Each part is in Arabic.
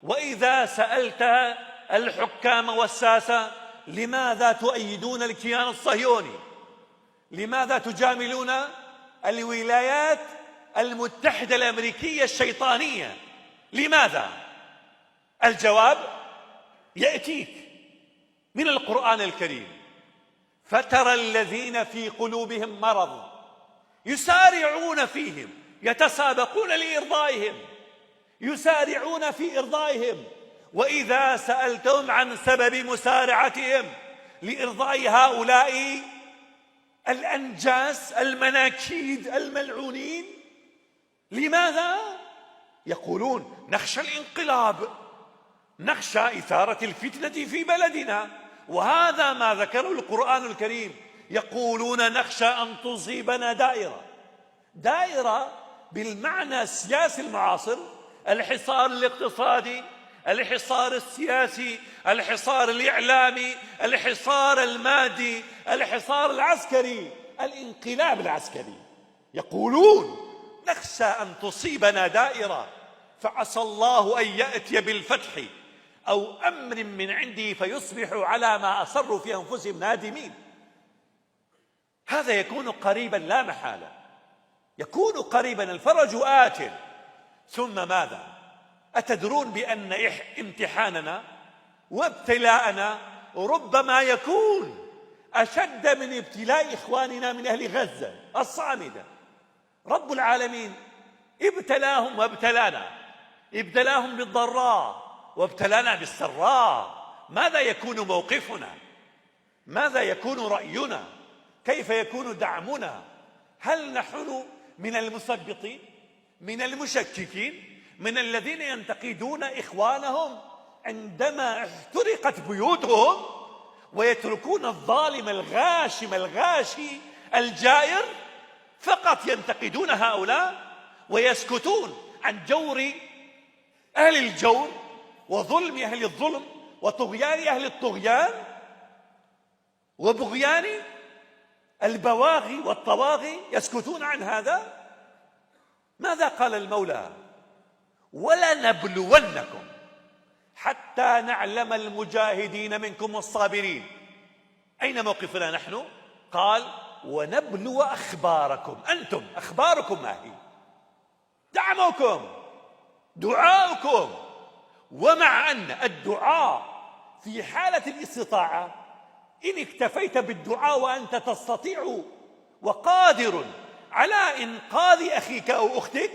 وإذا سألت الحكام والساسة لماذا تؤيدون الكيان الصهيوني؟ لماذا تجاملون الولايات المتحدة الأمريكية الشيطانية؟ لماذا؟ الجواب يأتيك من القرآن الكريم: فترى الذين في قلوبهم مرض يسارعون فيهم، يتسابقون لإرضائهم، يسارعون في إرضائهم. وإذا سألتهم عن سبب مسارعتهم لإرضاء هؤلاء الأنجاس المناكيد الملعونين، لماذا؟ يقولون: نخشى الانقلاب، نخشى إثارة الفتنة في بلدنا. وهذا ما ذكره القرآن الكريم. يقولون: نخشى أن تصيبنا دائرة بالمعنى السياسي المعاصر: الحصار الاقتصادي، الحصار السياسي، الحصار الإعلامي، الحصار المادي، الحصار العسكري، الانقلاب العسكري. يقولون: نخشى أن تصيبنا دائرة فعسى الله أن يأتي بالفتح أو أمر من عندي فيصبحوا على ما أصروا في أنفسهم نادمين. هذا يكون قريبا لا محالة، يكون قريبا، الفرج آت. ثم ماذا؟ أتدرون بأن امتحاننا وابتلاءنا ربما يكون أشد من ابتلاء إخواننا من أهل غزة الصامدة؟ رب العالمين ابتلاهم وابتلانا، ابتلاهم بالضراء وابتلانا بالسراء. ماذا يكون موقفنا؟ ماذا يكون رأينا؟ كيف يكون دعمنا؟ هل نحن من المثبطين، من المشككين، من الذين ينتقدون إخوانهم عندما احترقت بيوتهم ويتركون الظالم الغاشم الغاشي الجائر فقط ينتقدون هؤلاء ويسكتون عن جور أهل الجور وظلم أهل الظلم وطغيان أهل الطغيان وبغيان البواغي والطواغي؟ يسكتون عن هذا؟ ماذا قال المولى؟ ولنبلونكم حتى نعلم المجاهدين منكم والصابرين. أين موقفنا نحن؟ قال: ونبلو أخباركم. أنتم أخباركم ما هي؟ دعمكم، دعاؤكم. ومع أن الدعاء في حالة الاستطاعة، إن اكتفيت بالدعاء وأنت تستطيع وقادر على إنقاذ أخيك أو أختك،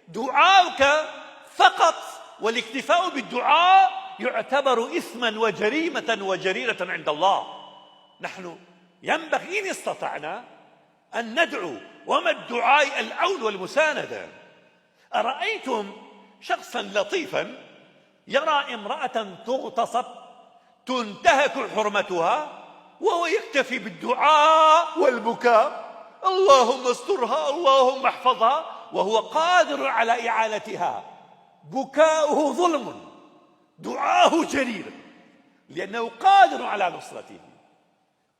دعاؤك فقط والاكتفاء بالدعاء يعتبر إثما وجريمة وجريرة عند الله. نحن ينبغي إن استطعنا أن ندعو، وما الدعاء العون والمساندة. أرأيتم شخصا لطيفا يرى امرأة تغتصب تنتهك حرمتها وهو يكتفي بالدعاء والبكاء: اللهم استرها، اللهم احفظها، وهو قادر على إعانتها؟ بكاؤه ظلم، دعاؤه جرير، لأنه قادر على نصرته،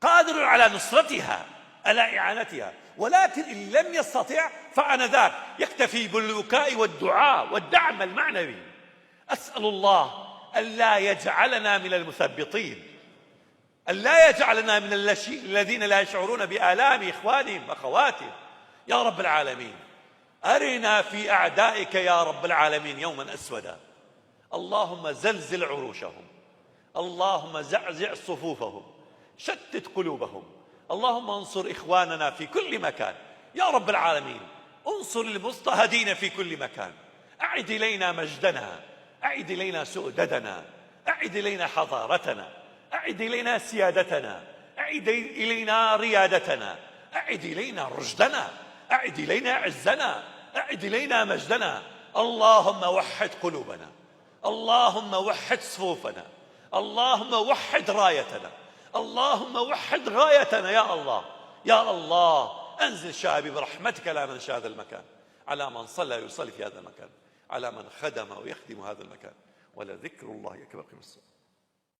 قادر على نصرتها، على إعانتها. ولكن إن لم يستطع فآنذاك يكتفي بالبكاء والدعاء والدعم المعنوي. أسأل الله ألا يجعلنا من المثبطين، ألا يجعلنا من الذين لا يشعرون بآلام إخوانهم وأخواتهم. يا رب العالمين، أرنا في أعدائك يا رب العالمين يوما أسودا. اللهم زلزل عروشهم، اللهم زعزع صفوفهم، شتت قلوبهم. اللهم انصر إخواننا في كل مكان يا رب العالمين، انصر المضطهدين في كل مكان. أعد إلينا مجدنا، أعد إلينا سؤددنا، أعد إلينا حضارتنا، أعد إلينا سيادتنا، أعد إلينا ريادتنا، أعد إلينا رشدنا، أعد إلينا عزنا، أعد إلينا مجدنا. اللهم وحد قلوبنا، اللهم وحد صفوفنا، اللهم وحد رايتنا، اللهم وحد غايتنا. يا الله، يا الله، أنزل شعبي برحمتك على من شاء هذا المكان، على من صلى ويصلي في هذا المكان، على من خدم ويخدم هذا المكان. ولذكر الله أكبر.